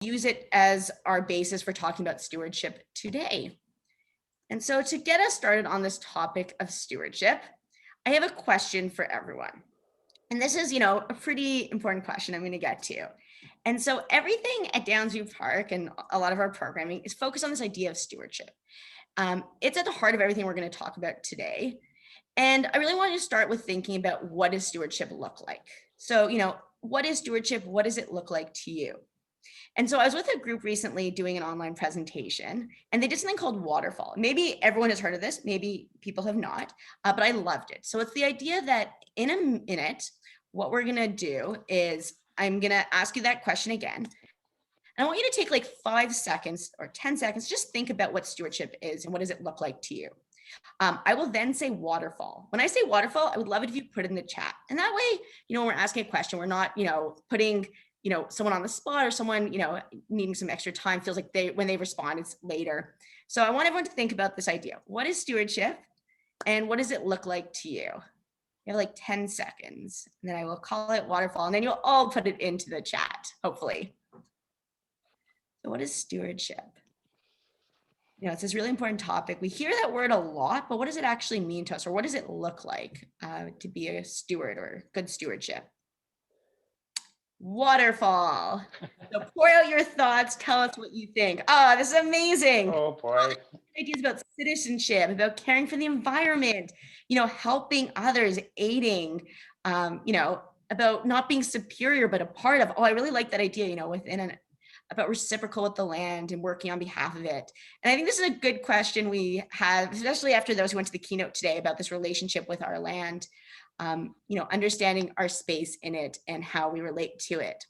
use it as our basis for talking about stewardship today. And so to get us started on this topic of stewardship, I have a question for everyone. And this is, a pretty important question I'm going to get to. And so everything at Downsview Park and a lot of our programming is focused on this idea of stewardship. It's at the heart of everything we're going to talk about today. And I really want to start with thinking about what does stewardship look like? So, what is stewardship? What does it look like to you? And so I was with a group recently doing an online presentation, and they did something called waterfall. Maybe everyone has heard of this, maybe people have not, but I loved it. So it's the idea that in a minute, what we're gonna do is I'm gonna ask you that question again. And I want you to take like 5 seconds or 10 seconds, just think about what stewardship is and what does it look like to you. I will then say waterfall. When I say waterfall, I would love it if you put it in the chat. And that way, when we're asking a question, we're not, putting someone on the spot or someone, needing some extra time feels like when they respond, it's later. So I want everyone to think about this idea. What is stewardship and what does it look like to you? You have like 10 seconds and then I will call it waterfall and then you'll all put it into the chat, hopefully. So what is stewardship? It's this really important topic. We hear that word a lot, but what does it actually mean to us? Or what does it look like to be a steward or good stewardship? Waterfall. So pour out your thoughts. Tell us what you think. Oh, this is amazing. Oh boy. Ideas about citizenship, about caring for the environment, helping others, aiding, about not being superior, but a part of. Oh, I really like that idea, about reciprocal with the land and working on behalf of it. And I think this is a good question we have, especially after those who went to the keynote today about this relationship with our land. Understanding our space in it and how we relate to it.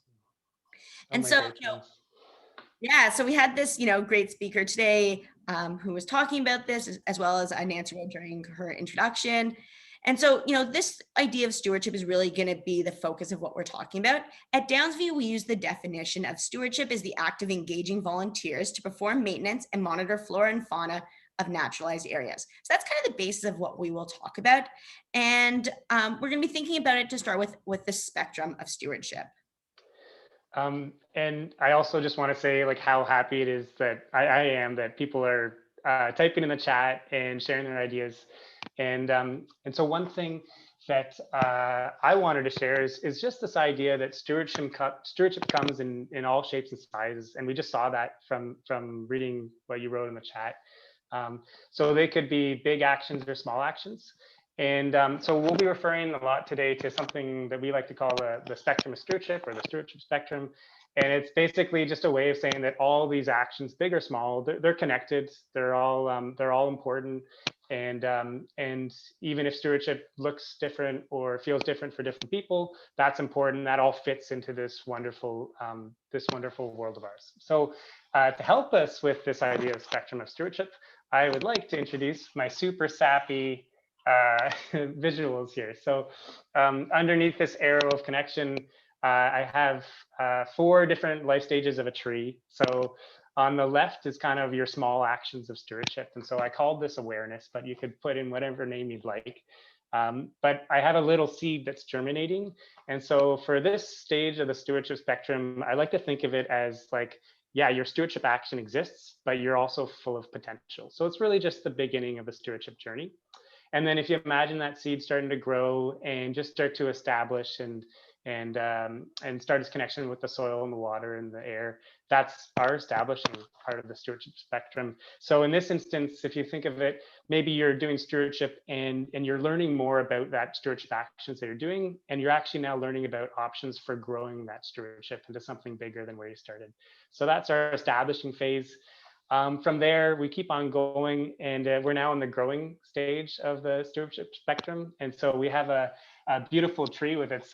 And so, yeah, so we had this, great speaker today who was talking about this as well as Nancy wrote during her introduction. And so, this idea of stewardship is really going to be the focus of what we're talking about. At Downsview, we use the definition of stewardship as the act of engaging volunteers to perform maintenance and monitor flora and fauna of naturalized areas. So that's kind of the basis of what we will talk about. And we're going to be thinking about it to start with the spectrum of stewardship. And I also just want to say how happy it is that I am that people are typing in the chat and sharing their ideas. And so one thing that I wanted to share is just this idea that stewardship comes in all shapes and sizes. And we just saw that from reading what you wrote in the chat. So they could be big actions or small actions. And so we'll be referring a lot today to something that we like to call the spectrum of stewardship or the stewardship spectrum. And it's basically just a way of saying that all these actions, big or small, they're connected. They're all important. And even if stewardship looks different or feels different for different people, that's important. That all fits into this wonderful world of ours. So to help us with this idea of spectrum of stewardship, I would like to introduce my super sappy visuals here. So underneath this arrow of connection, I have 4 different life stages of a tree. So on the left is kind of your small actions of stewardship. And so I called this awareness, but you could put in whatever name you'd like. But I have a little seed that's germinating. And so for this stage of the stewardship spectrum, I like to think of it as yeah, your stewardship action exists, but you're also full of potential. So it's really just the beginning of the stewardship journey. And then if you imagine that seed starting to grow and just start to establish and start its connection with the soil and the water and the air, that's our establishing part of the stewardship spectrum. So in this instance, if you think of it, maybe you're doing stewardship and you're learning more about that stewardship actions that you're doing, and you're actually now learning about options for growing that stewardship into something bigger than where you started. So that's our establishing phase. From there, we keep on going, and we're now in the growing stage of the stewardship spectrum. And so we have a beautiful tree with its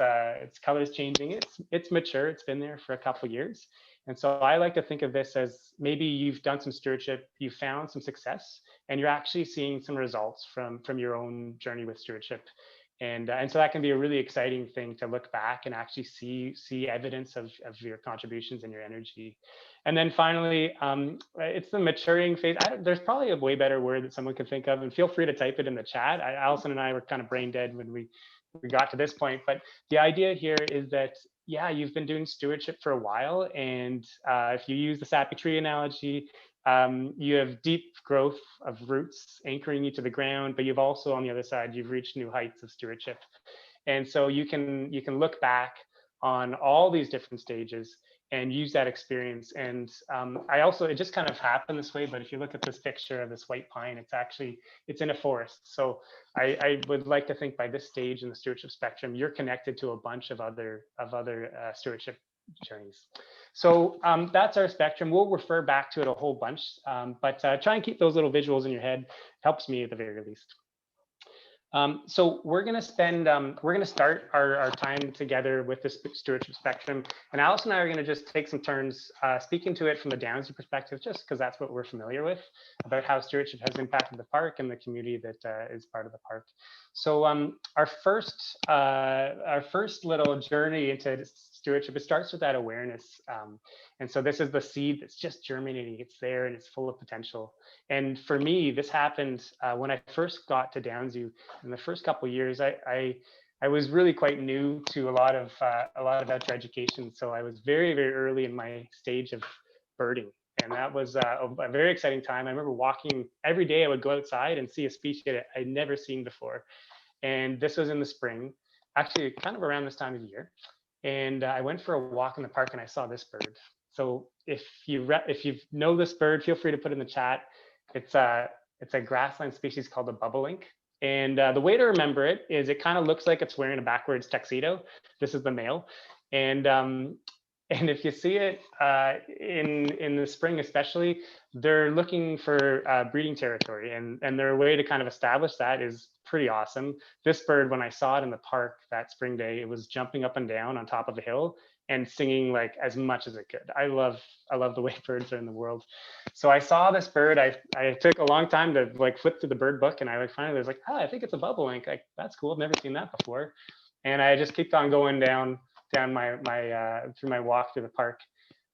colors changing. It's mature. It's been there for a couple of years. And so I like to think of this as maybe you've done some stewardship, you found some success, and you're actually seeing some results from your own journey with stewardship. And so that can be a really exciting thing to look back and actually see evidence of your contributions and your energy. And then finally, it's the maturing phase. There's probably a way better word that someone could think of, and feel free to type it in the chat. Allison and I were kind of brain dead when we got to this point, but the idea here is that yeah, you've been doing stewardship for a while, and if you use the sappy tree analogy, you have deep growth of roots anchoring you to the ground, but you've also, on the other side, you've reached new heights of stewardship. And so you can look back on all these different stages and use that experience. And I also, it just kind of happened this way, but if you look at this picture of this white pine, it's in a forest. So I would like to think by this stage in the stewardship spectrum, you're connected to a bunch of other stewardship journeys. So that's our spectrum. We'll refer back to it a whole bunch, but try and keep those little visuals in your head. Helps me at the very least. So we're going to start our time together with this stewardship spectrum. And Allison and I are going to just take some turns speaking to it from the Downsview perspective, just because that's what we're familiar with, about how stewardship has impacted the park and the community that is part of the park. So our first little journey into stewardship, it starts with that awareness. And so this is the seed that's just germinating. It's there and it's full of potential. And for me, this happened when I first got to Downsview. In the first couple of years, I was really quite new to a lot of outdoor education. So I was very, very early in my stage of birding. And that was a very exciting time. I remember walking every day. I would go outside and see a species that I'd never seen before. And this was in the spring, actually kind of around this time of year. And I went for a walk in the park and I saw this bird. So if you know this bird, feel free to put it in the chat. It's a grassland species called the bobolink. And the way to remember it is it kind of looks like it's wearing a backwards tuxedo. This is the male. And if you see it in the spring, especially, they're looking for breeding territory, and their way to kind of establish that is pretty awesome. This bird, when I saw it in the park that spring day, it was jumping up and down on top of a hill and singing like as much as it could. I love the way birds are in the world. So I saw this bird. I took a long time to like flip through the bird book, and I finally was like, oh, I think it's a bobolink. Like, that's cool. I've never seen that before. And I just kept on going down my through my walk through the park.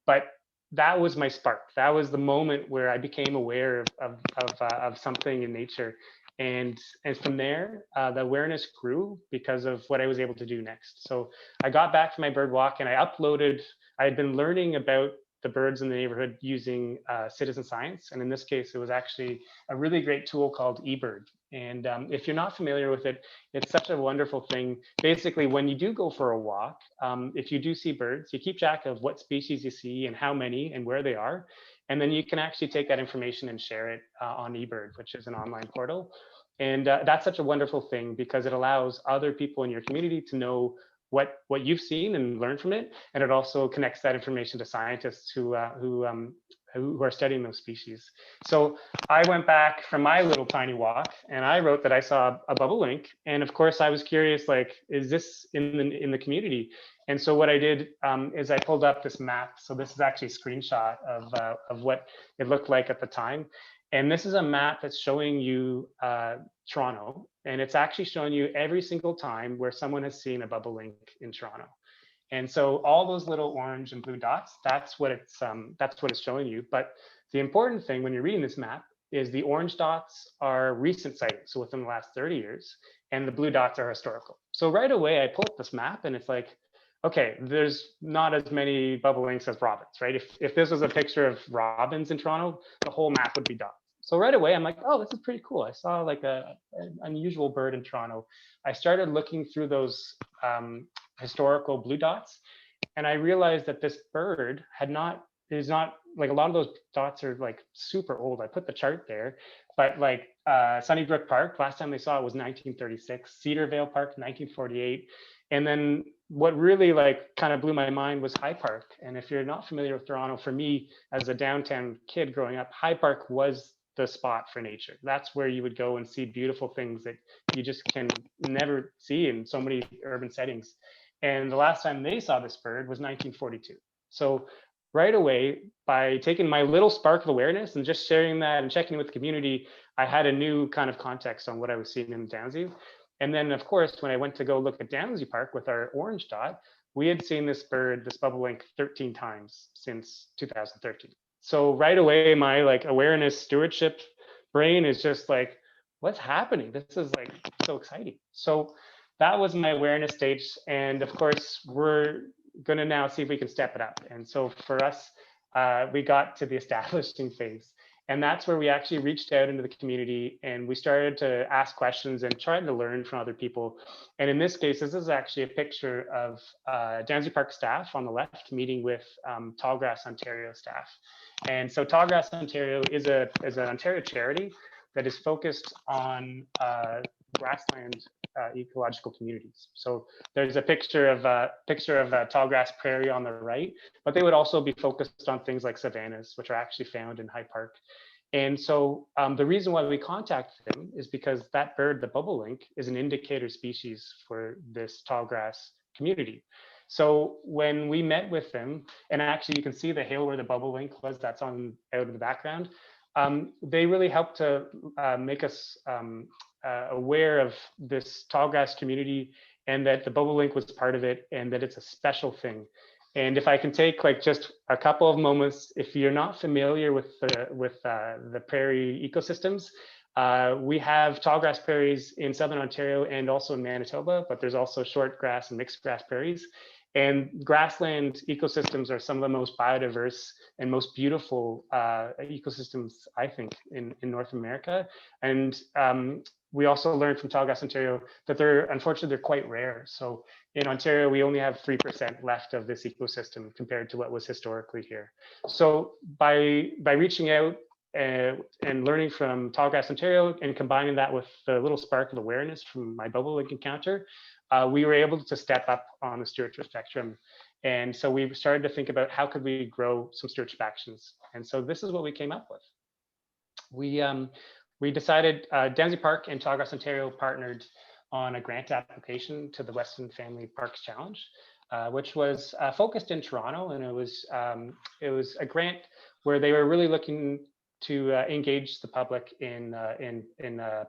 But that was my spark. That was the moment where I became aware of something in nature. And from there, the awareness grew because of what I was able to do next. So I got back from my bird walk and I had been learning about the birds in the neighborhood using citizen science. And in this case, it was actually a really great tool called eBird. And if you're not familiar with it, it's such a wonderful thing. Basically, when you do go for a walk, if you do see birds, you keep track of what species you see and how many and where they are. And then you can actually take that information and share it on eBird, which is an online portal. And that's such a wonderful thing because it allows other people in your community to know what you've seen and learn from it. And it also connects that information to scientists who are studying those species. So I went back from my little tiny walk and I wrote that I saw a bobolink. And of course I was curious, like, is this in the community? And so what I did is I pulled up this map. So this is actually a screenshot of what it looked like at the time. And this is a map that's showing you Toronto, and it's actually showing you every single time where someone has seen a bobolink in Toronto. And so all those little orange and blue dots, that's what it's showing you. But the important thing when you're reading this map is the orange dots are recent sightings, so within the last 30 years, and the blue dots are historical. So right away, I pull up this map and it's like, okay, there's not as many bobolinks as robins, right? If this was a picture of robins in Toronto, the whole map would be dots. So right away, I'm like, oh, this is pretty cool. I saw like an unusual bird in Toronto. I started looking through those historical blue dots, and I realized that this bird is not like, a lot of those dots are like super old. I put the chart there, but like Sunnybrook Park, last time they saw it was 1936, Cedarvale Park, 1948. And then what really like kind of blew my mind was High Park. And if you're not familiar with Toronto, for me as a downtown kid growing up, High Park was the spot for nature. That's where you would go and see beautiful things that you just can never see in so many urban settings. And the last time they saw this bird was 1942. So right away, by taking my little spark of awareness and just sharing that and checking with the community, I had a new kind of context on what I was seeing in Downsview. And then of course, when I went to go look at Downsview Park with our orange dot, we had seen this bird, this bobolink, 13 times since 2013. So right away, my like awareness stewardship brain is just like, what's happening? This is like so exciting. So that was my awareness stage. And of course, we're going to now see if we can step it up. And so for us, we got to the establishing phase. And that's where we actually reached out into the community and we started to ask questions and tried to learn from other people. And in this case, this is actually a picture of Downsview Park staff on the left meeting with Tallgrass Ontario staff. And so Tallgrass Ontario is an Ontario charity that is focused on grassland ecological communities. So there's a picture of tallgrass prairie on the right, but they would also be focused on things like savannas, which are actually found in High Park. And so the reason why we contacted them is because that bird, the bobolink, is an indicator species for this tallgrass community. So when we met with them, and actually you can see the hill where the bobolink was, that's on out in the background. They really helped to make us aware of this tallgrass community and that the bobolink was part of it and that it's a special thing. And if I can take like just a couple of moments, if you're not familiar with the prairie ecosystems, we have tallgrass prairies in Southern Ontario and also in Manitoba, but there's also short grass and mixed grass prairies. And grassland ecosystems are some of the most biodiverse and most beautiful ecosystems, I think, in North America. And we also learned from Tallgrass Ontario that unfortunately, they're quite rare. So in Ontario, we only have 3% left of this ecosystem compared to what was historically here. So by reaching out and learning from Tallgrass Ontario and combining that with the little spark of awareness from my bobolink encounter, we were able to step up on the stewardship spectrum. And so we started to think about how could we grow some stewardship actions. And so this is what we came up with. We decided Downsview Park and Tallgrass Ontario partnered on a grant application to the Western Family Parks Challenge, which was focused in Toronto. And it was a grant where they were really looking to engage the public in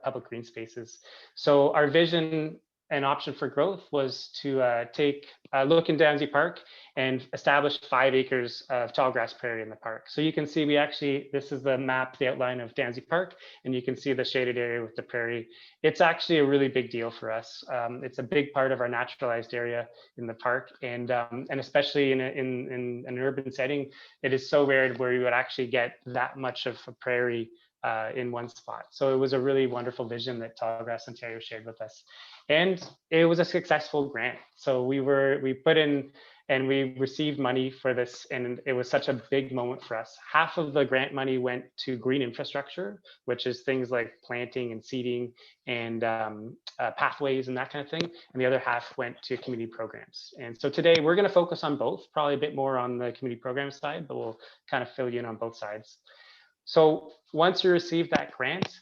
public green spaces. So our vision and option for growth was to take a look in Downsview Park and establish 5 acres of tallgrass prairie in the park. So you can see this is the map, the outline of Downsview Park, and you can see the shaded area with the prairie. It's actually a really big deal for us. It's a big part of our naturalized area in the park, and especially in an urban setting, it is so rare where you would actually get that much of a prairie in one spot. So it was a really wonderful vision that Tallgrass Ontario shared with us. And it was a successful grant. So we put in and we received money for this, and it was such a big moment for us. Half of the grant money went to green infrastructure, which is things like planting and seeding and pathways and that kind of thing. And the other half went to community programs. And so today we're going to focus on both, probably a bit more on the community program side, but we'll kind of fill you in on both sides. So once you receive that grant,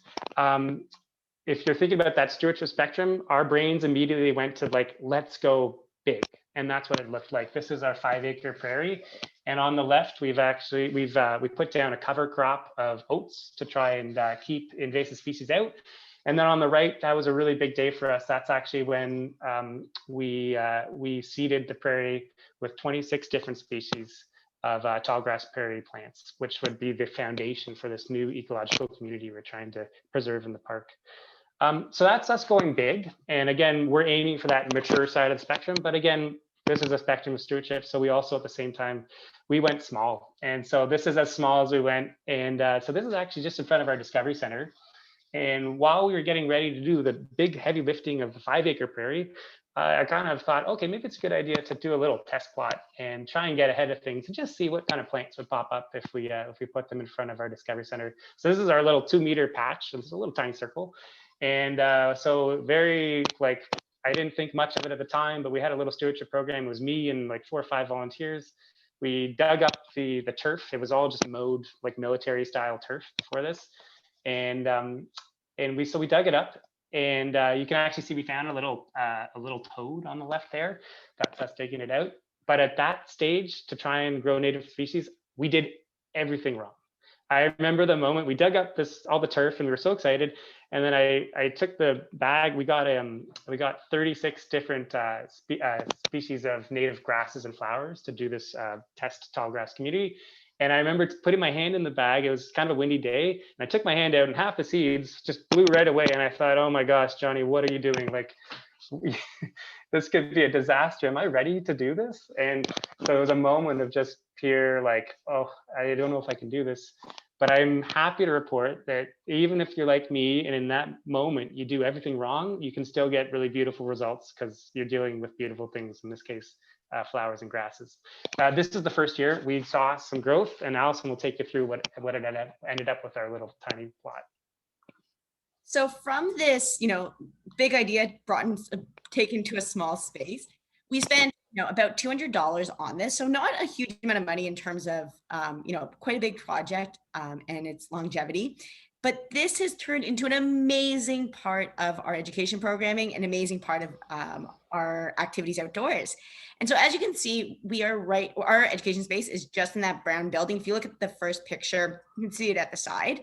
if you're thinking about that stewardship spectrum, our brains immediately went to like, let's go big. And that's what it looked like. This is our 5-acre prairie. And on the left, we put down a cover crop of oats to try and keep invasive species out. And then on the right, that was a really big day for us. That's actually when we seeded the prairie with 26 different species of tallgrass prairie plants, which would be the foundation for this new ecological community we're trying to preserve in the park. So that's us going big. And again, we're aiming for that mature side of the spectrum. But again, this is a spectrum of stewardship. So we also, at the same time, we went small. And so this is as small as we went. And so this is actually just in front of our Discovery Center. And while we were getting ready to do the big heavy lifting of the 5-acre prairie, I kind of thought, okay, maybe it's a good idea to do a little test plot and try and get ahead of things and just see what kind of plants would pop up if we put them in front of our Discovery Center. So this is our little 2-meter patch. It's a little tiny circle. And so very like, I didn't think much of it at the time, but we had a little stewardship program. It was me and like 4 or 5 volunteers. We dug up the turf. It was all just mowed like military style turf before this. And we dug it up. And you can actually see we found a little toad on the left there. That's us digging it out. But at that stage, to try and grow native species, we did everything wrong. I remember the moment we dug up all the turf, and we were so excited. And then I took the bag. We got 36 different species of native grasses and flowers to do this test tallgrass community. And I remember putting my hand in the bag. It was kind of a windy day. And I took my hand out and half the seeds just blew right away. And I thought, oh my gosh, Johnny, what are you doing? Like, this could be a disaster. Am I ready to do this? And so it was a moment of just pure like, oh, I don't know if I can do this. But I'm happy to report that even if you're like me and in that moment you do everything wrong, you can still get really beautiful results because you're dealing with beautiful things, in this case, flowers and grasses. This is the first year we saw some growth, and Allison will take you through what it ended up with our little tiny plot. So from this, big idea taken to a small space, we spent, about $200 on this. So not a huge amount of money in terms of, quite a big project and its longevity. But this has turned into an amazing part of our education programming, an amazing part of our activities outdoors. And so as you can see, our education space is just in that brown building. If you look at the first picture, you can see it at the side.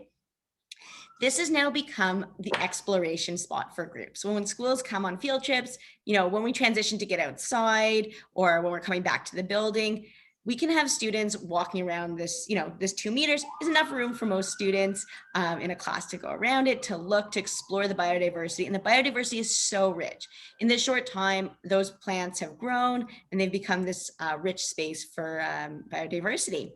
This has now become the exploration spot for groups. So when schools come on field trips, when we transition to get outside or when we're coming back to the building, we can have students walking around this, this 2 meters is enough room for most students in a class to go around it, to look, to explore the biodiversity. And the biodiversity is so rich. In this short time, those plants have grown and they've become this rich space for biodiversity.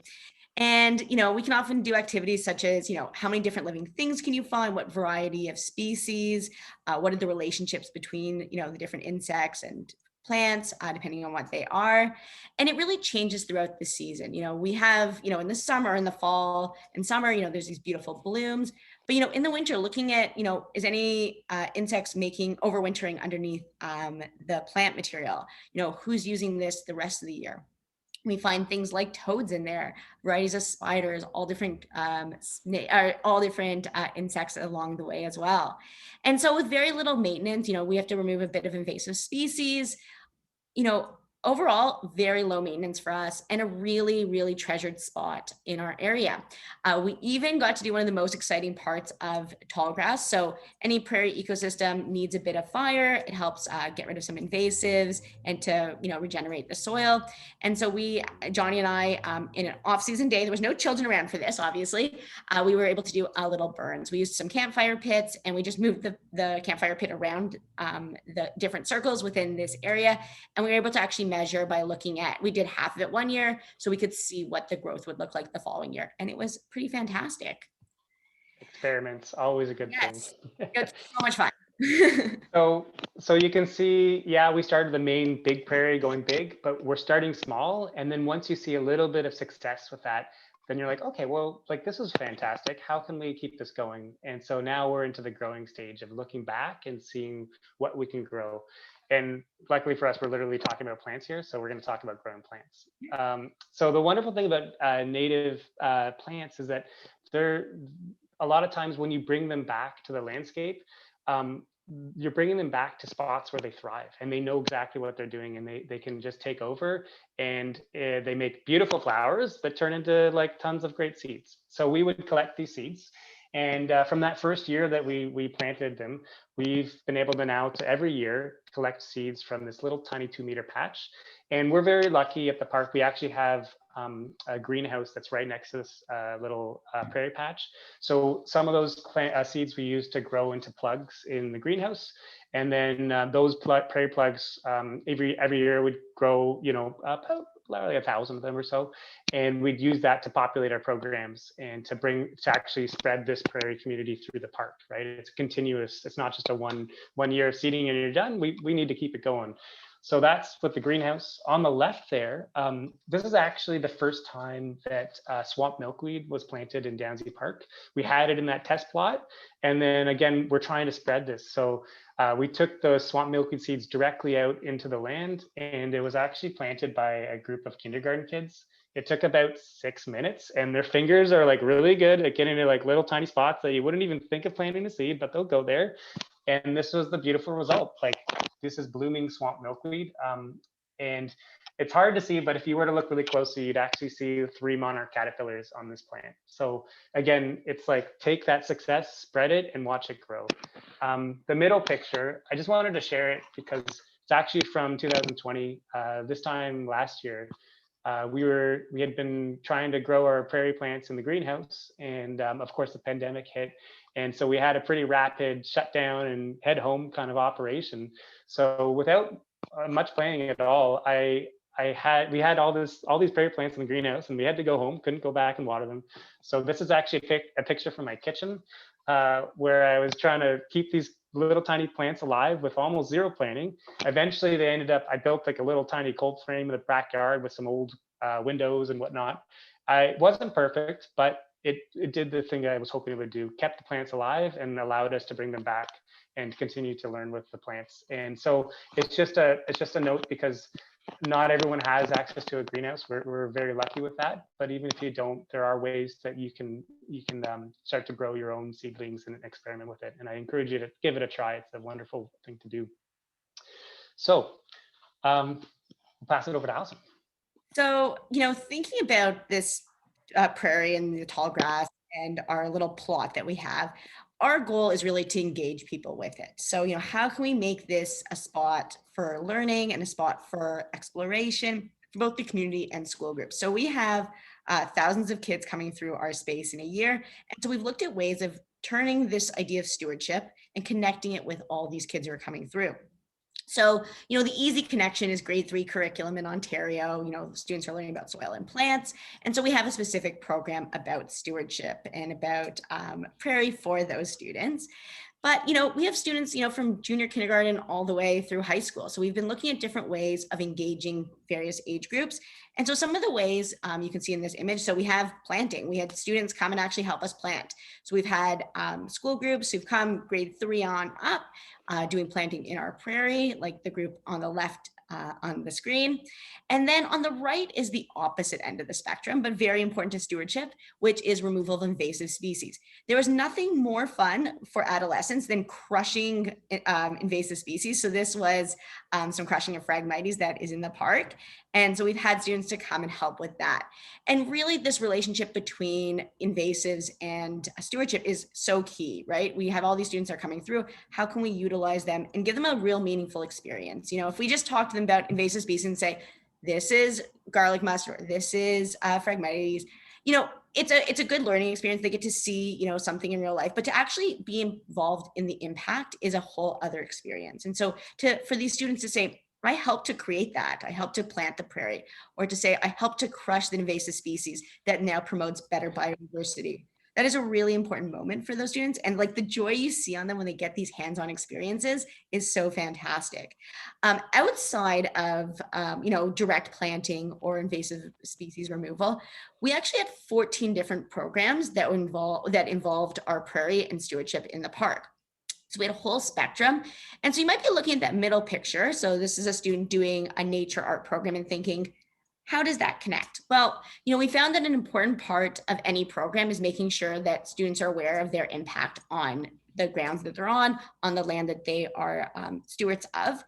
And, we can often do activities such as, how many different living things can you find? What variety of species? What are the relationships between, the different insects and plants, depending on what they are. And it really changes throughout the season. We have, in the summer, in the fall and summer, there's these beautiful blooms. But, in the winter, looking at, is any insects overwintering underneath the plant material? Who's using this the rest of the year? We find things like toads in there, varieties of spiders, all different insects along the way as well. And so with very little maintenance, we have to remove a bit of invasive species, overall, very low maintenance for us and a really, really treasured spot in our area. We even got to do one of the most exciting parts of tallgrass. So any prairie ecosystem needs a bit of fire. It helps get rid of some invasives and to, regenerate the soil. And so Johnny and I, in an off-season day, there was no children around for this, obviously, we were able to do a little burns. We used some campfire pits and we just moved the campfire pit around the different circles within this area. And we were able to actually measure by we did half of it one year, so we could see what the growth would look like the following year. And it was pretty fantastic. Experiments, always a good thing. It's so much fun. So you can see, we started the main big prairie going big, but we're starting small. And then once you see a little bit of success with that, then you're like, okay, well, like this is fantastic. How can we keep this going? And so now we're into the growing stage of looking back and seeing what we can grow. And luckily for us, we're literally talking about plants here. So we're going to talk about growing plants. So the wonderful thing about native plants is that they're a lot of times when you bring them back to the landscape, you're bringing them back to spots where they thrive and they know exactly what they're doing, and they can just take over, and they make beautiful flowers that turn into like tons of great seeds. So we would collect these seeds. And from that first year that we planted them, we've been able to now to every year collect seeds from this little tiny 2-meter patch. And we're very lucky at the park. We actually have a greenhouse that's right next to this little prairie patch. So some of those seeds we use to grow into plugs in the greenhouse. And then those prairie plugs every year would grow, about like 1,000 of them or so. And we'd use that to populate our programs and to actually spread this prairie community through the park, right? It's continuous. It's not just a one year seeding and you're done. We need to keep it going. So that's with the greenhouse. On the left there, this is actually the first time that swamp milkweed was planted in Downsview Park. We had it in that test plot. And then again, we're trying to spread this. So we took the swamp milkweed seeds directly out into the land, and it was actually planted by a group of kindergarten kids. It took about 6 minutes, and their fingers are like really good at getting to like little tiny spots that you wouldn't even think of planting a seed, but they'll go there. And this was the beautiful result. Like, this is blooming swamp milkweed. And it's hard to see, but if you were to look really closely, you'd actually see 3 monarch caterpillars on this plant. So again, it's like, take that success, spread it, and watch it grow. The middle picture, I just wanted to share it because it's actually from 2020. This time last year, we had been trying to grow our prairie plants in the greenhouse, and of course the pandemic hit, and so we had a pretty rapid shutdown and head home kind of operation. So without much planning at all, we had all these prairie plants in the greenhouse, and we had to go home, couldn't go back and water them. So this is actually a picture from my kitchen, where I was trying to keep these little tiny plants alive with almost zero planning. Eventually, I built like a little tiny cold frame in the backyard with some old windows and whatnot. It wasn't perfect, but it did the thing I was hoping it would do, kept the plants alive and allowed us to bring them back and continue to learn with the plants. And so it's just a note, because not everyone has access to a greenhouse. We're very lucky with that. But even if you don't, there are ways that you can start to grow your own seedlings and experiment with it. And I encourage you to give it a try. It's a wonderful thing to do. So I'll pass it over to Allison. So, thinking about this prairie and the tall grass and our little plot that we have, our goal is really to engage people with it. So, how can we make this a spot for learning and a spot for exploration for both the community and school groups? So we have thousands of kids coming through our space in a year. And so we've looked at ways of turning this idea of stewardship and connecting it with all these kids who are coming through. So, the easy connection is grade 3 curriculum in Ontario. Students are learning about soil and plants. And so we have a specific program about stewardship and about prairie for those students. But, we have students, from junior kindergarten all the way through high school. So we've been looking at different ways of engaging various age groups. And so some of the ways you can see in this image, so we have planting. We had students come and actually help us plant. So we've had school groups who've come grade 3 on up, doing planting in our prairie, like the group on the left on the screen. And then on the right is the opposite end of the spectrum, but very important to stewardship, which is removal of invasive species. There was nothing more fun for adolescents than crushing invasive species. So this was some crushing of Phragmites that is in the park. And so we've had students to come and help with that. And really this relationship between invasives and stewardship is so key, right? We have all these students that are coming through. How can we utilize them and give them a real meaningful experience? If we just talk to them about invasive species and say, this is garlic mustard, this is Phragmites, it's a good learning experience. They get to see, something in real life, but to actually be involved in the impact is a whole other experience. And so for these students to say, I helped to create that, I helped to plant the prairie, or to say, I helped to crush the invasive species that now promotes better biodiversity. That is a really important moment for those students. And like the joy you see on them when they get these hands-on experiences is so fantastic. Outside of, direct planting or invasive species removal, we actually had 14 different programs that involved our prairie and stewardship in the park. So we had a whole spectrum. And so you might be looking at that middle picture. So this is a student doing a nature art program and thinking, how does that connect? Well, we found that an important part of any program is making sure that students are aware of their impact on the grounds that they're on the land that they are stewards of.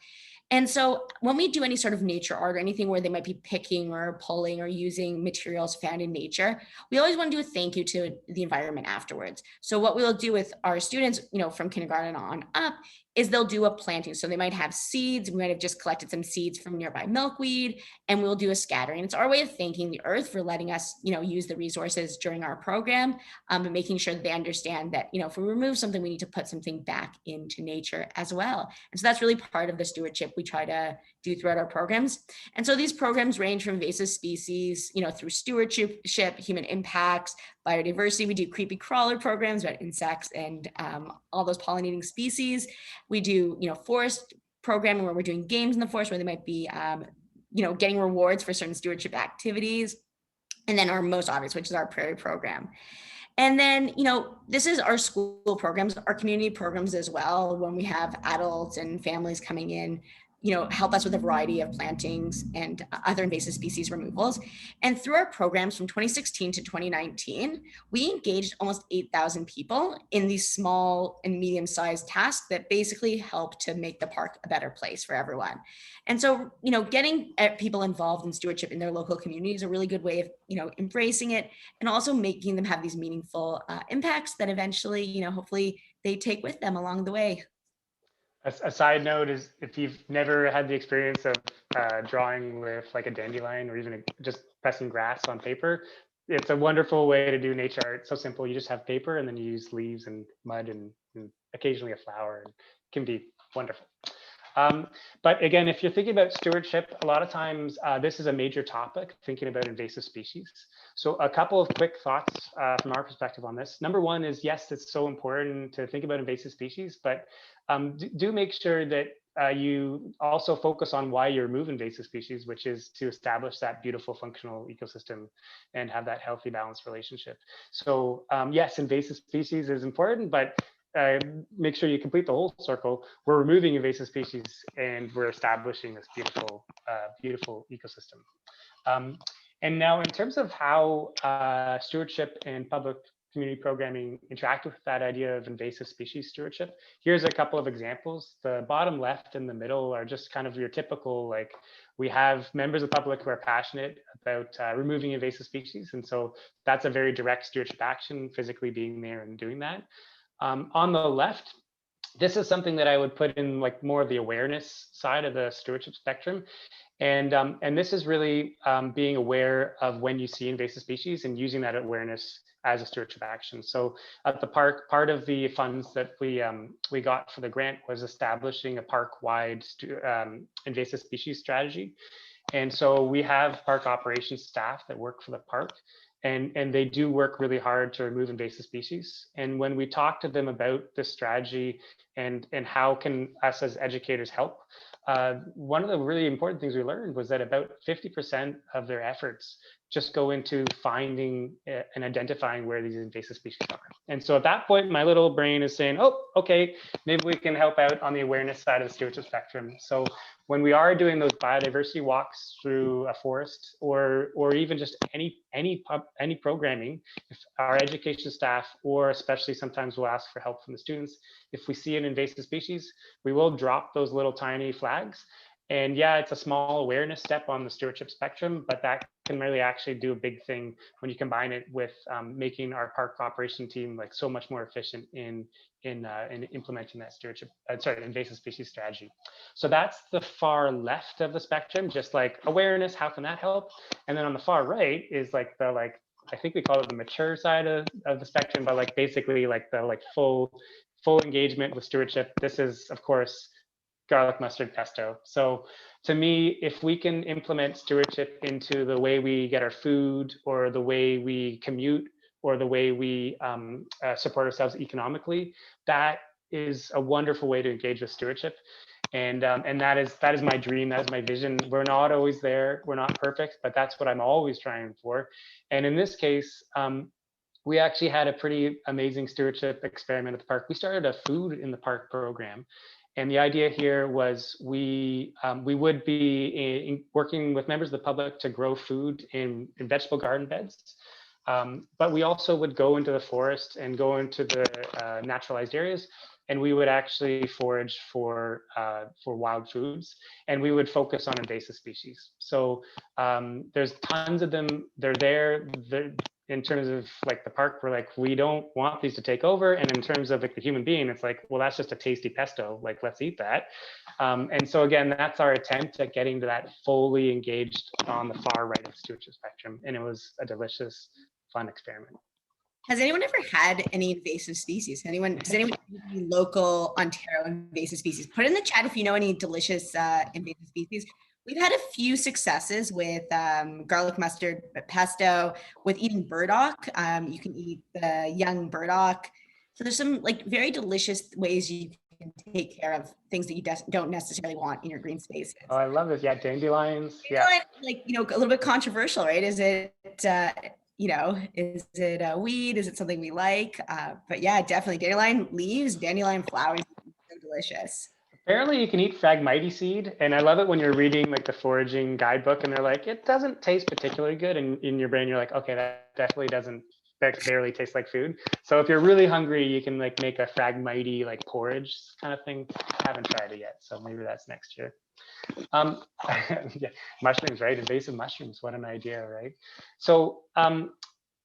And so when we do any sort of nature art or anything where they might be picking or pulling or using materials found in nature, we always want to do a thank you to the environment afterwards. So what we'll do with our students, from kindergarten on up, is they'll do a planting. So they might have seeds. We might have just collected some seeds from nearby milkweed, and we'll do a scattering. It's our way of thanking the earth for letting us, use the resources during our program, and making sure that they understand that, if we remove something, we need to put something back into nature as well. And so that's really part of the stewardship we try to do throughout our programs. And so these programs range from invasive species, through stewardship, human impacts, biodiversity. We do creepy crawler programs about insects and all those pollinating species. We do, forest programming where we're doing games in the forest where they might be, getting rewards for certain stewardship activities. And then our most obvious, which is our prairie program. And then, this is our school programs, our community programs as well, when we have adults and families coming in, help us with a variety of plantings and other invasive species removals. And through our programs from 2016 to 2019, we engaged almost 8,000 people in these small and medium-sized tasks that basically help to make the park a better place for everyone. And so, getting people involved in stewardship in their local community is a really good way of, embracing it and also making them have these meaningful impacts that eventually, hopefully they take with them along the way. A side note is if you've never had the experience of drawing with like a dandelion or even just pressing grass on paper, it's a wonderful way to do nature art. It's so simple. You just have paper and then you use leaves and mud and occasionally a flower. And it can be wonderful. Um, but again, if you're thinking about stewardship, a lot of times this is a major topic, thinking about invasive species. So a couple of quick thoughts from our perspective on this. Number one is, yes, it's so important to think about invasive species, but do make sure that you also focus on why you remove invasive species, which is to establish that beautiful functional ecosystem and have that healthy, balanced relationship. So yes, invasive species is important, but make sure you complete the whole circle. We're removing invasive species and we're establishing this beautiful, beautiful ecosystem. And now in terms of how stewardship and public community programming interact with that idea of invasive species stewardship, here's a couple of examples. The bottom left and the middle are just kind of your typical, like, we have members of the public who are passionate about removing invasive species. And so that's a very direct stewardship action, physically being there and doing that. On the left, this is something that I would put in like more of the awareness side of the stewardship spectrum. And this is really being aware of when you see invasive species and using that awareness as a stewardship action. So at the park, part of the funds that we got for the grant was establishing a park-wide invasive species strategy. And so we have park operations staff that work for the park, and they do work really hard to remove invasive species. And when we talk to them about this strategy and how can us as educators help, one of the really important things we learned was that about 50% of their efforts just go into finding and identifying where these invasive species are. And so at that point, my little brain is saying, oh, okay, maybe we can help out on the awareness side of the stewardship spectrum. So when we are doing those biodiversity walks through a forest, or even just any programming, if our education staff, or especially sometimes we'll ask for help from the students, if we see an invasive species, we will drop those little tiny flags. And yeah, it's a small awareness step on the stewardship spectrum, but that can really actually do a big thing when you combine it with making our park operation team like so much more efficient in implementing that stewardship, invasive species strategy. So that's the far left of the spectrum, just like awareness, how can that help? And then on the far right is like the I think we call it the mature side of the spectrum, but like basically like the full engagement with stewardship. This is of course garlic mustard pesto. So to me, if we can implement stewardship into the way we get our food, or the way we commute, or the way we support ourselves economically, that is a wonderful way to engage with stewardship. And that is my dream. That is my vision. We're not always there. We're not perfect, but that's what I'm always trying for. And in this case, we actually had a pretty amazing stewardship experiment at the park. We started a food in the park program. And the idea here was we would be working with members of the public to grow food in vegetable garden beds. But we also would go into the forest and go into the naturalized areas, and we would actually forage for wild foods, and we would focus on invasive species. So there's tons of them. They're there. In terms of like the park, we're like, we don't want these to take over. And in terms of like the human being, it's like, well, that's just a tasty pesto. Like, let's eat that. And so again, that's our attempt at getting to that fully engaged on the far right of the stewardship spectrum. And it was a delicious, fun experiment. Has anyone ever had any invasive species? Does anyone have any local Ontario invasive species? Put in the chat if you know any delicious invasive species. We've had a few successes with garlic mustard pesto, with eating burdock. You can eat the young burdock. So there's some like very delicious ways you can take care of things that you don't necessarily want in your green spaces. Oh, I love this. Yeah, dandelions. Yeah. Like, a little bit controversial, right? Is it, is it a weed? Is it something we like? But yeah, definitely dandelion leaves, dandelion flowers, so delicious. Apparently you can eat Phragmites seed, and I love it when you're reading like the foraging guidebook and they're like, it doesn't taste particularly good, and in your brain you're like, okay, that definitely doesn't barely taste like food. So if you're really hungry, you can like make a Phragmite like porridge kind of thing. I haven't tried it yet, so maybe that's next year. Yeah, mushrooms, right? Invasive mushrooms, what an idea, right? So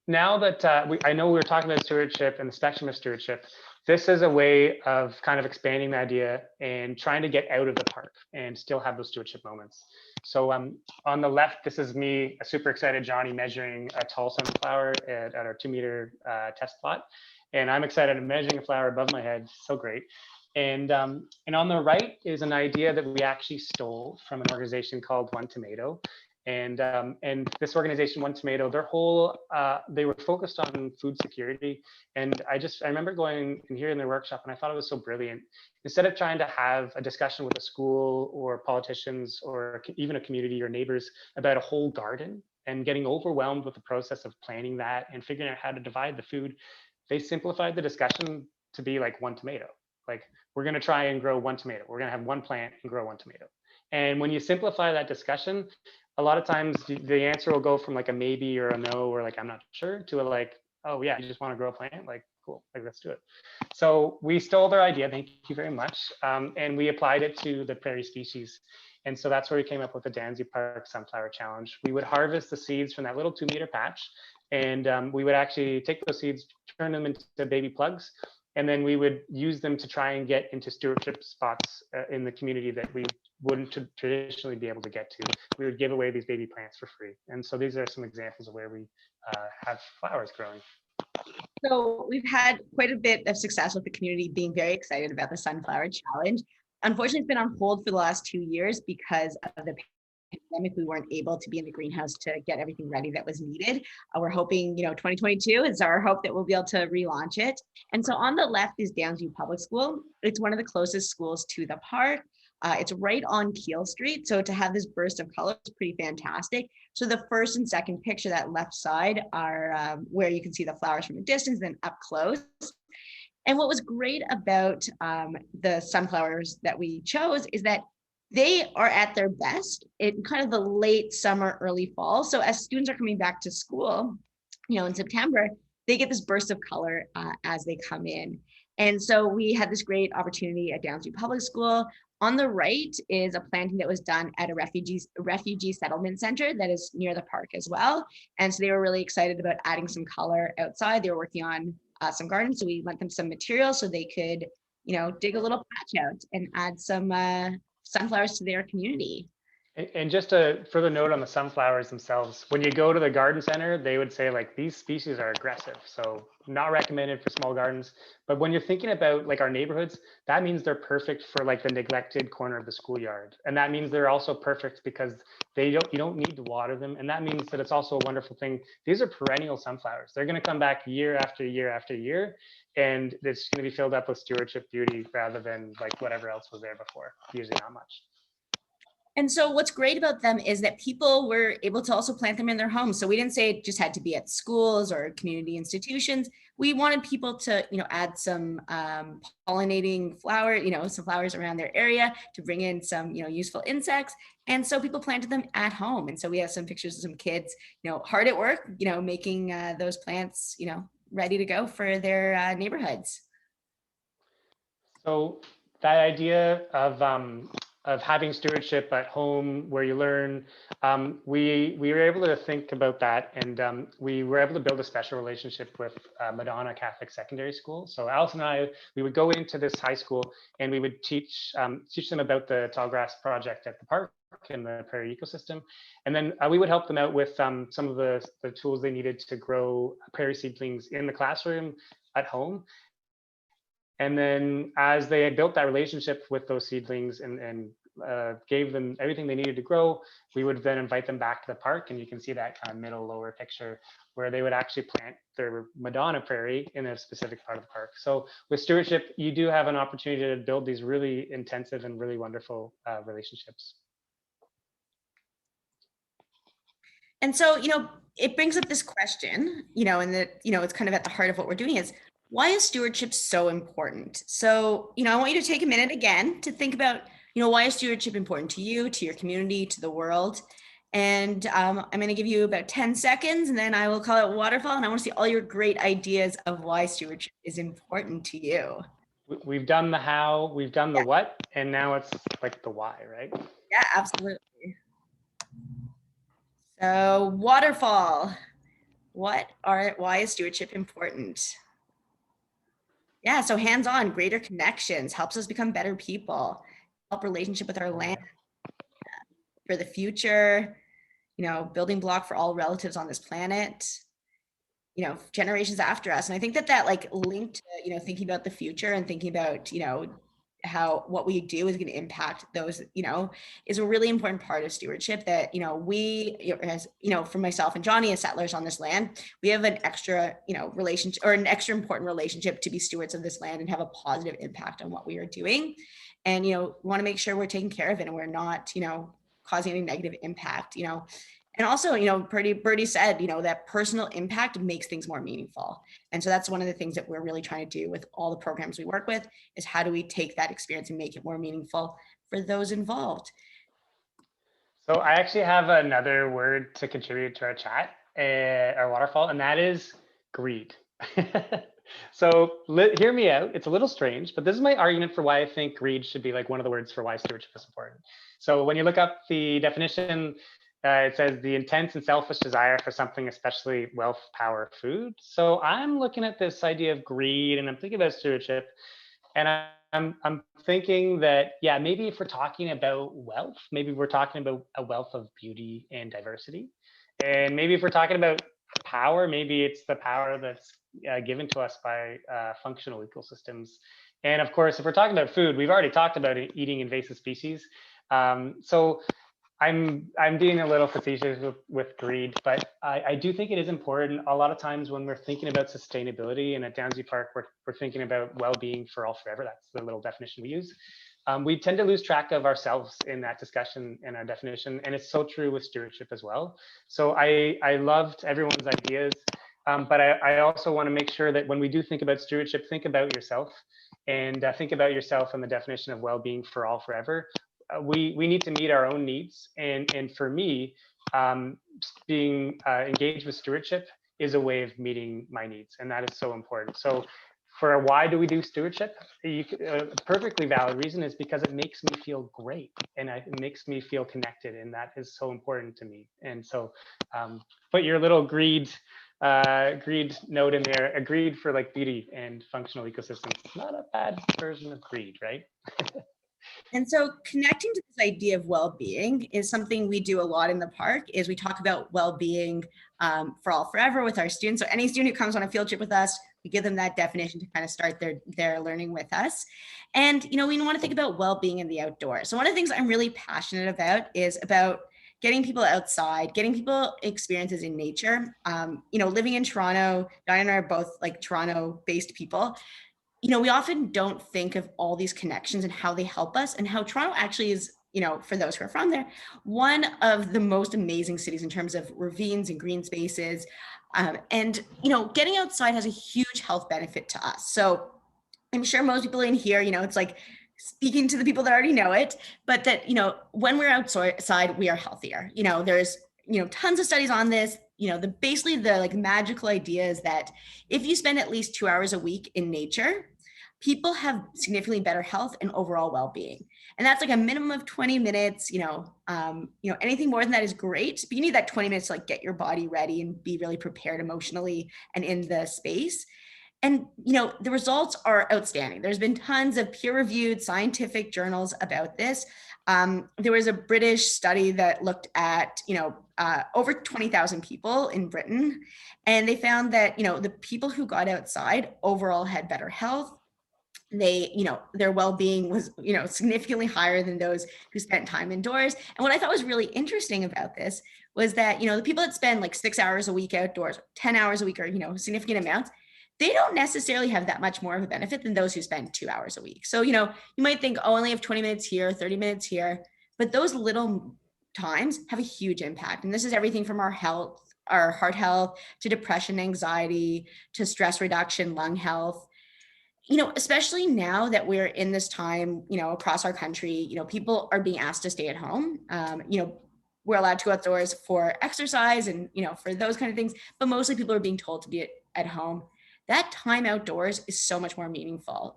now that I know we were talking about stewardship and the spectrum of stewardship, this is a way of kind of expanding the idea and trying to get out of the park and still have those stewardship moments. So on the left, this is me, a super excited Johnny, measuring a tall sunflower at our 2-meter test plot. And I'm excited, I'm measuring a flower above my head, so great. And on the right is an idea that we actually stole from an organization called One Tomato. And this organization, One Tomato, their whole, they were focused on food security. And I remember going and hearing their workshop, and I thought it was so brilliant. Instead of trying to have a discussion with a school or politicians or even a community or neighbors about a whole garden and getting overwhelmed with the process of planning that and figuring out how to divide the food, they simplified the discussion to be like one tomato. Like, we're going to try and grow one tomato. We're going to have one plant and grow one tomato. And when you simplify that discussion, a lot of times the answer will go from like a maybe or a no or like I'm not sure to a like, oh yeah, you just want to grow a plant, like cool, like let's do it. So we stole their idea, thank you very much, and we applied it to the prairie species. And so that's where we came up with the Downsview Park Sunflower Challenge. We would harvest the seeds from that little 2-meter patch, and we would actually take those seeds, turn them into baby plugs, and then we would use them to try and get into stewardship spots in the community that we wouldn't traditionally be able to get to. We would give away these baby plants for free. And so these are some examples of where we have flowers growing. So we've had quite a bit of success with the community being very excited about the Sunflower Challenge. Unfortunately, it's been on hold for the last 2 years because of the pandemic. We weren't able to be in the greenhouse to get everything ready that was needed. We're hoping, 2022 is our hope that we'll be able to relaunch it. And so on the left is Downsview Public School. It's one of the closest schools to the park. It's right on Keel Street. So to have this burst of color is pretty fantastic. So the first and second picture, that left side, are where you can see the flowers from a distance, then up close. And what was great about the sunflowers that we chose is that they are at their best in kind of the late summer, early fall. So as students are coming back to school, in September, they get this burst of color as they come in. And so we had this great opportunity at Downsview Public School. On the right is a planting that was done at a refugee settlement center that is near the park as well. And so they were really excited about adding some color outside. They were working on some gardens, so we lent them some material so they could, dig a little patch out and add some sunflowers to their community. And just a further note on the sunflowers themselves, when you go to the garden center, they would say like these species are aggressive, so not recommended for small gardens. But when you're thinking about like our neighborhoods, that means they're perfect for like the neglected corner of the schoolyard. And that means they're also perfect because you don't need to water them. And that means that it's also a wonderful thing. These are perennial sunflowers. They're going to come back year after year after year. And it's going to be filled up with stewardship beauty rather than like whatever else was there before, usually not much. And so what's great about them is that people were able to also plant them in their homes. So we didn't say it just had to be at schools or community institutions. We wanted people to, add some pollinating some flowers around their area to bring in some, useful insects. And so people planted them at home. And so we have some pictures of some kids, hard at work, making those plants, ready to go for their neighborhoods. So that idea of having stewardship at home where you learn, we were able to think about that, and we were able to build a special relationship with Madonna Catholic Secondary School. So Allison and I, we would go into this high school and we would teach them about the tallgrass project at the park and the prairie ecosystem. And then we would help them out with some of the tools they needed to grow prairie seedlings in the classroom at home. And then as they had built that relationship with those seedlings and gave them everything they needed to grow, we would then invite them back to the park. And you can see that kind of middle lower picture where they would actually plant their Madonna prairie in a specific part of the park. So with stewardship, you do have an opportunity to build these really intensive and really wonderful relationships. And so, it brings up this question, and that, it's kind of at the heart of what we're doing is, why is stewardship so important? So, I want you to take a minute again to think about, why is stewardship important to you, to your community, to the world? And I'm going to give you about 10 seconds and then I will call it waterfall. And I want to see all your great ideas of why stewardship is important to you. We've done the how, we've done the what, and now it's like the why, right? Yeah, absolutely. So waterfall. why is stewardship important? Yeah, so hands-on, greater connections, helps us become better people, help relationship with our land for the future, building block for all relatives on this planet, generations after us. And I think that like linked to, thinking about the future and thinking about, how what we do is going to impact those, is a really important part of stewardship that, we, as, for myself and Johnny as settlers on this land, we have an extra, relationship or an extra important relationship to be stewards of this land and have a positive impact on what we are doing. And, we want to make sure we're taking care of it and we're not, causing any negative impact, and also, Birdie said, that personal impact makes things more meaningful. And so that's one of the things that we're really trying to do with all the programs we work with is how do we take that experience and make it more meaningful for those involved? So I actually have another word to contribute to our chat, our waterfall, and that is greed. So hear me out. It's a little strange, but this is my argument for why I think greed should be like one of the words for why stewardship is important. So when you look up the definition, it says the intense and selfish desire for something, especially wealth, power, food. So I'm looking at this idea of greed and I'm thinking about stewardship. And I'm thinking that, yeah, maybe if we're talking about wealth, maybe we're talking about a wealth of beauty and diversity. And maybe if we're talking about power, maybe it's the power that's given to us by functional ecosystems. And of course, if we're talking about food, we've already talked about eating invasive species. So I'm being a little facetious with greed, but I do think it is important. A lot of times when we're thinking about sustainability, and at Downsview Park, we're thinking about well-being for all forever. That's the little definition we use. We tend to lose track of ourselves in that discussion and our definition, and it's so true with stewardship as well. So I loved everyone's ideas, but I also want to make sure that when we do think about stewardship, think about yourself, and think about yourself and the definition of well-being for all forever. We need to meet our own needs, and for me, being engaged with stewardship is a way of meeting my needs, and that is so important. So for why do we do stewardship, a perfectly valid reason is because it makes me feel great and it makes me feel connected, and that is so important to me. And so put your little greed note in there. Agreed for like beauty and functional ecosystems. Not a bad version of greed, right? And so connecting to this idea of well-being is something we do a lot in the park is we talk about well-being for all forever with our students. So any student who comes on a field trip with us, we give them that definition to kind of start their learning with us. And, we want to think about well-being in the outdoors. So one of the things I'm really passionate about is about getting people outside, getting people experiences in nature. Living in Toronto, Diane and I are both like Toronto-based people. We often don't think of all these connections and how they help us and how Toronto actually is, for those who are from there, one of the most amazing cities in terms of ravines and green spaces. And getting outside has a huge health benefit to us. So I'm sure most people in here, it's like speaking to the people that already know it, but that, when we're outside, we are healthier. There's, tons of studies on this. Basically the like magical idea is that if you spend at least 2 hours a week in nature, people have significantly better health and overall well-being. And that's like a minimum of 20 minutes, anything more than that is great, but you need that 20 minutes to like get your body ready and be really prepared emotionally and in the space. And, the results are outstanding. There's been tons of peer-reviewed scientific journals about this. There was a British study that looked at, over 20,000 people in Britain, and they found that, the people who got outside overall had better health. They, their well-being was, significantly higher than those who spent time indoors. And what I thought was really interesting about this was that, the people that spend like 6 hours a week outdoors, 10 hours a week, or, significant amounts, they don't necessarily have that much more of a benefit than those who spend 2 hours a week. So, you might think, oh, I only have 20 minutes here, 30 minutes here, but those little times have a huge impact. And this is everything from our health, our heart health, to depression, anxiety, to stress reduction, lung health. Especially now that we're in this time, across our country, people are being asked to stay at home. We're allowed to go outdoors for exercise and, for those kind of things, but mostly people are being told to be at home. That time outdoors is so much more meaningful.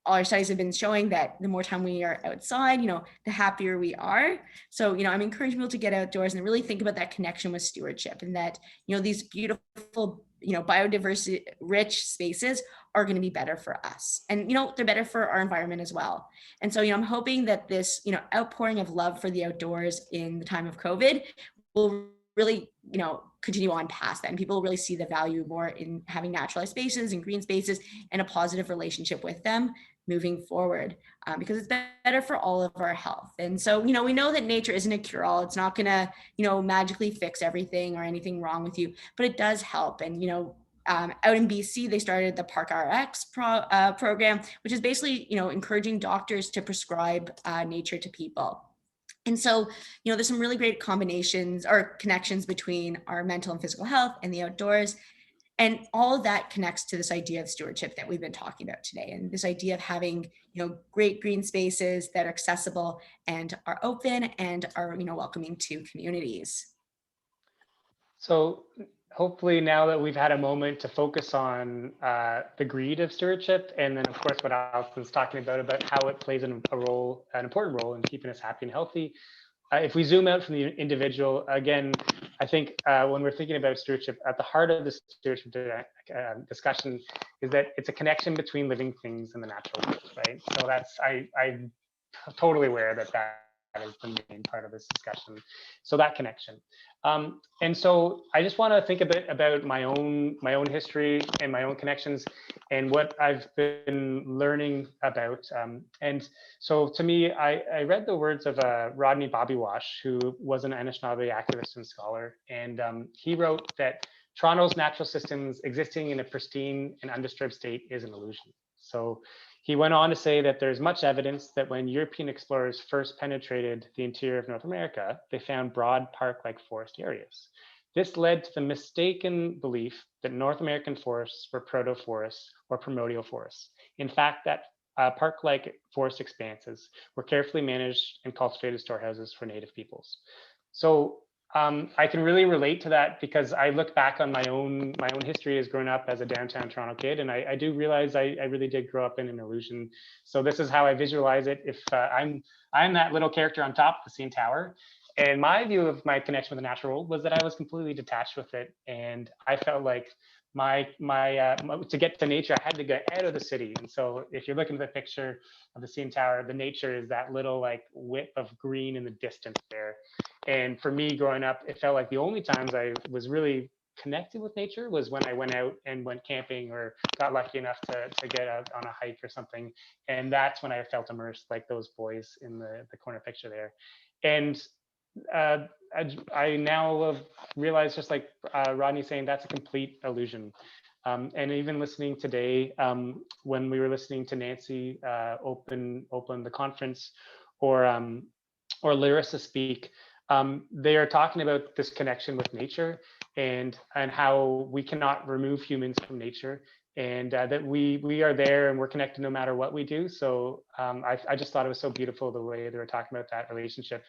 all our studies have been showing that the more time we are outside, the happier we are. So, I'm encouraging people to get outdoors and really think about that connection with stewardship, and that, these beautiful, biodiversity rich spaces are going to be better for us. And, they're better for our environment as well. And so, I'm hoping that this, outpouring of love for the outdoors in the time of COVID will really, continue on past that. And people really see the value more in having naturalized spaces and green spaces and a positive relationship with them moving forward, because it's better for all of our health. And so, we know that nature isn't a cure-all. It's not gonna, magically fix everything or anything wrong with you, but it does help. And, out in BC, they started the Park RX program, which is basically, encouraging doctors to prescribe nature to people. And so, there's some really great combinations or connections between our mental and physical health and the outdoors. And all of that connects to this idea of stewardship that we've been talking about today. And this idea of having, great green spaces that are accessible and are open and are, welcoming to communities. So hopefully now that we've had a moment to focus on the greed of stewardship, and then of course what Allison's talking about how it plays an important role in keeping us happy and healthy. If we zoom out from the individual, again, I think when we're thinking about stewardship, at the heart of the stewardship discussion is that it's a connection between living things and the natural world, right? So I'm totally aware that is the main part of this discussion. So that connection. And so I just want to think a bit about my own history and my own connections and what I've been learning about. And so to me, I read the words of Rodney Bobby Wash, who was an Anishinaabe activist and scholar. And he wrote that Toronto's natural systems existing in a pristine and undisturbed state is an illusion. So he went on to say that there's much evidence that when European explorers first penetrated the interior of North America, they found broad park-like forest areas. This led to the mistaken belief that North American forests were proto-forests or primordial forests. In fact, that park-like forest expanses were carefully managed and cultivated storehouses for Native peoples. So I can really relate to that because I look back on my own history as growing up as a downtown Toronto kid, and I do realize I really did grow up in an illusion. So this is how I visualize it. If I'm that little character on top of the CN Tower, and my view of my connection with the natural world was that I was completely detached with it, and I felt like to get to nature, I had to get out of the city. And so if you're looking at the picture of the CN Tower, the nature is that little like whip of green in the distance there. And for me growing up, it felt like the only times I was really connected with nature was when I went out and went camping or got lucky enough to get out on a hike or something. And that's when I felt immersed, like those boys in the corner picture there. And I now have realized, just like Rodney saying, that's a complete illusion. And even listening today, when we were listening to Nancy open the conference, or Larissa speak, they are talking about this connection with nature and how we cannot remove humans from nature, and that we are there and we're connected no matter what we do. So I just thought it was so beautiful the way they were talking about that relationship.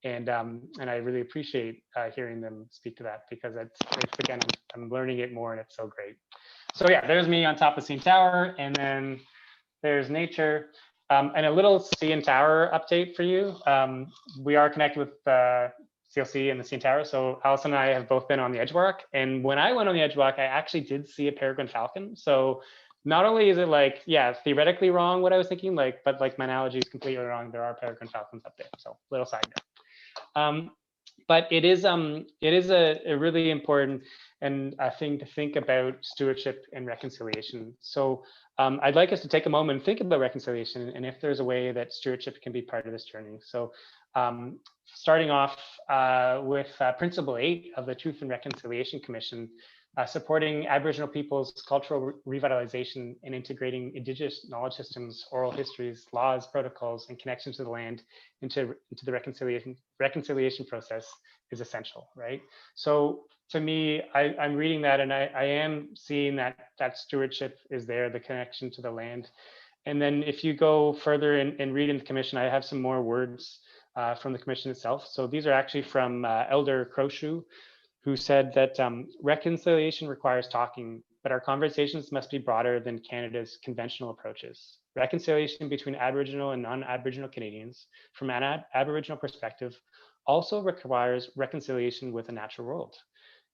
And I really appreciate hearing them speak to that, because it's again, I'm learning it more and it's so great. So yeah, there's me on top of CN Tower, and then there's nature. And a little CN Tower update for you. We are connected with CLC and the CN Tower. So Allison and I have both been on the Edgewalk. And when I went on the Edgewalk, I actually did see a peregrine falcon. So not only is it like, yeah, theoretically wrong what I was thinking, but like my analogy is completely wrong. There are peregrine falcons up there. So little side note. But it is a really important and a thing to think about stewardship and reconciliation. So I'd like us to take a moment and think about reconciliation, and if there's a way that stewardship can be part of this journey. So starting off with Principle 8 of the Truth and Reconciliation Commission, supporting Aboriginal people's cultural revitalization and integrating Indigenous knowledge systems, oral histories, laws, protocols, and connections to the land into the reconciliation process is essential, right? So to me, I'm reading that, and I am seeing that stewardship is there, the connection to the land. And then if you go further and read in the commission, I have some more words from the commission itself. So these are actually from Elder Crowshoe, who said that reconciliation requires talking, but our conversations must be broader than Canada's conventional approaches. Reconciliation between Aboriginal and non-Aboriginal Canadians from an Aboriginal perspective also requires reconciliation with the natural world.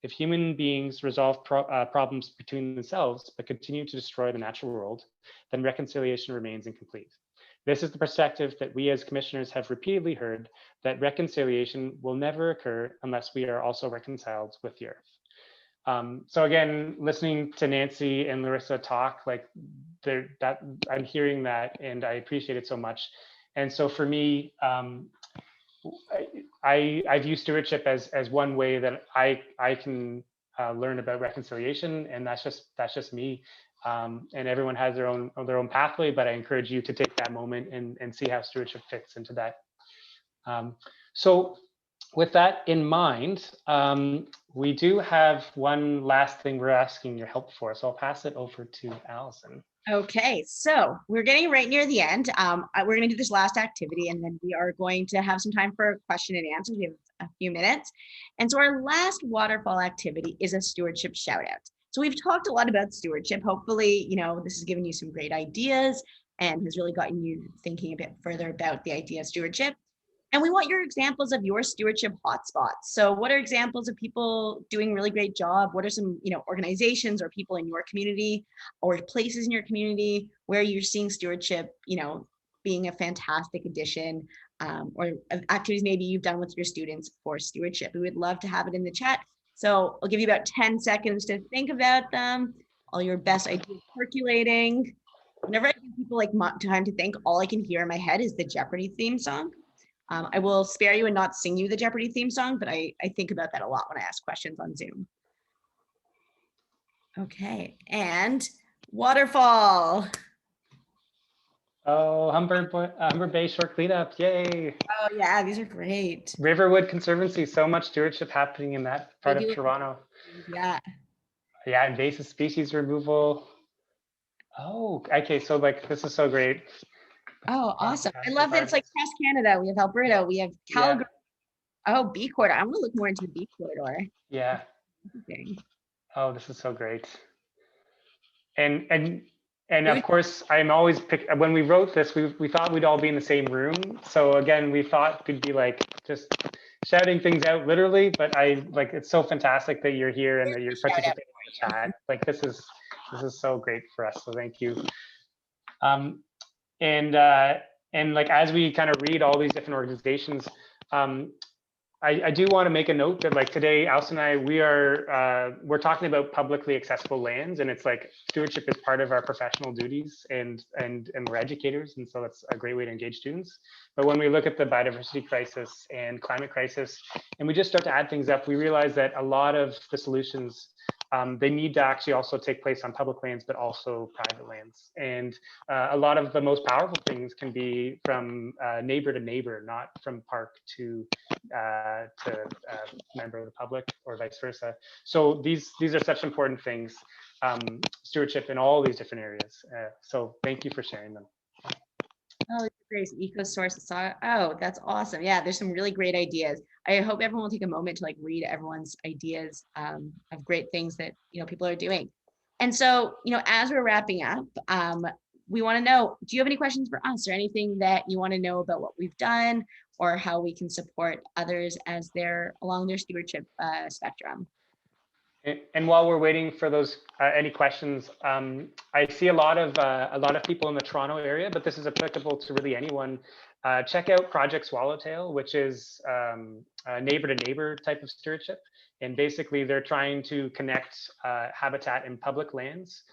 If human beings resolve problems between themselves but continue to destroy the natural world, then reconciliation remains incomplete. This is the perspective that we as commissioners have repeatedly heard, that reconciliation will never occur unless we are also reconciled with the earth. So again, listening to Nancy and Larissa talk, like that I'm hearing that and I appreciate it so much. And so for me, I view stewardship as one way that I can learn about reconciliation, and that's just me. And everyone has their own pathway, but I encourage you to take that moment and see how stewardship fits into that. So with that in mind, we do have one last thing we're asking your help for. So I'll pass it over to Allison. Okay, so we're getting right near the end. We're going to do this last activity, and then we are going to have some time for question and answers. We have a few minutes. And so our last waterfall activity is a stewardship shout out. So we've talked a lot about stewardship. Hopefully, this has given you some great ideas and has really gotten you thinking a bit further about the idea of stewardship. And we want your examples of your stewardship hotspots. So what are examples of people doing a really great job? What are some, organizations or people in your community or places in your community where you're seeing stewardship, being a fantastic addition, or activities maybe you've done with your students for stewardship? We would love to have it in the chat. So I'll give you about 10 seconds to think about them, all your best ideas percolating. Whenever I give people time to think, all I can hear in my head is the Jeopardy theme song. I will spare you and not sing you the Jeopardy theme song, but I think about that a lot when I ask questions on Zoom. Okay, and waterfall. Oh, Humber Bay Short Cleanup, yay. Oh yeah, these are great. Riverwood Conservancy, so much stewardship happening in that part of Toronto. Yeah. Yeah, invasive species removal. Oh, okay, so this is so great. Oh, awesome. I love that it's across Canada. We have Alberta, we have Calgary. Yeah. Oh, bee corridor. I'm gonna look more into the bee corridor. Yeah. Oh, this is so great. And of course, I'm always when we wrote this, we thought we'd all be in the same room. So again, we thought we'd be just shouting things out literally, but it's so fantastic that you're here and that you're participating in the chat. This is so great for us. So thank you. And as we kind of read all these different organizations, I do want to make a note that today, Allison and I, we're talking about publicly accessible lands, and it's stewardship is part of our professional duties, and we're educators, and so that's a great way to engage students. But when we look at the biodiversity crisis and climate crisis, and we just start to add things up, we realize that a lot of the solutions they need to actually also take place on public lands, but also private lands. And a lot of the most powerful things can be from neighbor to neighbor, not from park to member of the public or vice versa. So these are such important things, stewardship in all these different areas. So thank you for sharing them. Oh, great. EcoSource. Oh, that's awesome. Yeah, there's some really great ideas. I hope everyone will take a moment to read everyone's ideas of great things that people are doing. And so, as we're wrapping up, we want to know, do you have any questions for us or anything that you want to know about what we've done or how we can support others as they're along their stewardship spectrum? And while we're waiting for those any questions, I see a lot of people in the Toronto area, but this is applicable to really anyone. Check out Project Swallowtail, which is a neighbor to neighbor type of stewardship, and basically they're trying to connect habitat in public lands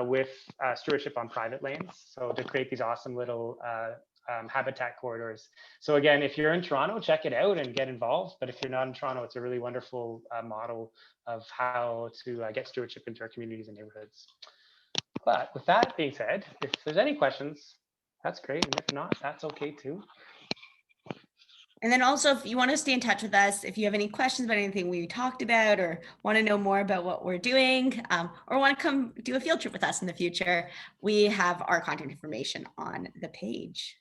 with stewardship on private lands. So to create these awesome little habitat corridors. So again, if you're in Toronto, check it out and get involved. But if you're not in Toronto, it's a really wonderful model of how to get stewardship into our communities and neighborhoods. But with that being said, if there's any questions, that's great. And if not, that's okay too. And then also, if you want to stay in touch with us, if you have any questions about anything we talked about or want to know more about what we're doing, or want to come do a field trip with us in the future, we have our contact information on the page.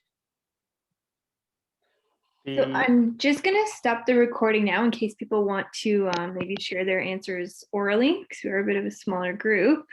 So The I'm just gonna stop the recording now in case people want to maybe share their answers orally, because we're a bit of a smaller group.